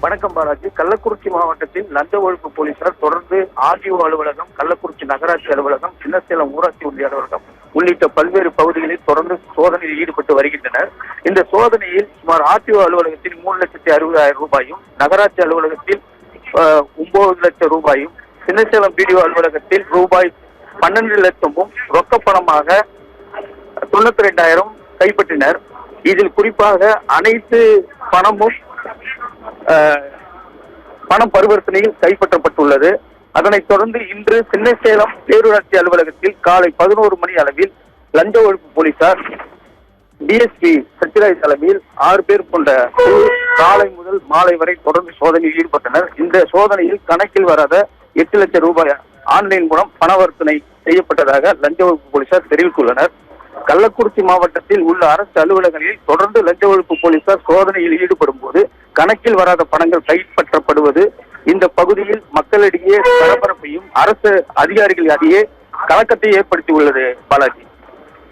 வணக்கம் பாலாஜி. கள்ளக்குறிச்சி மாவட்டத்தில் லஞ்ச ஒழிப்பு போலீசார் தொடர்ந்து ஆர்டிஓ அலுவலகம், கள்ளக்குறிச்சி நகராட்சி அலுவலகம், சின்னசேலம் ஊராட்சி ஒன்றிய அலுவலகம் உள்ளிட்ட பல்வேறு பகுதிகளில் தொடர்ந்து சோதனையில் ஈடுபட்டு வருகின்றனர். இந்த சோதனையில் சுமார் ஆர்டிஓ அலுவலகத்தில் 3,60,000 ரூபாயும், நகராட்சி அலுவலகத்தில் 9 லட்சம் ரூபாயும், சின்னசேலம் பிடிஓ அலுவலகத்தில் ரூபாய் 12 லட்சமும் ரொக்கப்பணமாக 92,000 கைப்பற்றினர். இதில் குறிப்பாக அனைத்து பணமும் பண பரிவர்த்தனையில் கைப்பற்றப்பட்டுள்ளது. அதனைத் தொடர்ந்து இன்று சின்னசேலம் பேரூராட்சி அலுவலகத்தில் காலை 11 மணி அளவில் லஞ்ச ஒழிப்பு போலீசார் டிஎஸ்பி சத்யராஜ் தலைமையில் 6 பேர் கொண்ட குழு காலை முதல் மாலை வரை தொடர்ந்து சோதனையில் ஈடுபட்டனர். இந்த சோதனையில் கணக்கில் வராத 8 லட்சம் ரூபாய் ஆன்லைன் மூலம் பணவர்த்தனை செய்யப்பட்டதாக லஞ்ச ஒழிப்பு போலீசார் தெரிவித்துள்ளனர். கள்ளக்குறிச்சி மாவட்டத்தில் உள்ள அரசு அலுவலகங்களில் தொடர்ந்து லஞ்ச ஒழிப்பு போலீசார் சோதனையில் ஈடுபடும் போது கணக்கில் வராத பணங்கள் கைப்பற்றப்படுவது இந்த பகுதியில் மக்களிடையே பரபரப்பையும் அரசு அதிகாரிகளிடையே கலக்கத்தை ஏற்படுத்தி உள்ளது. பாலாஜி.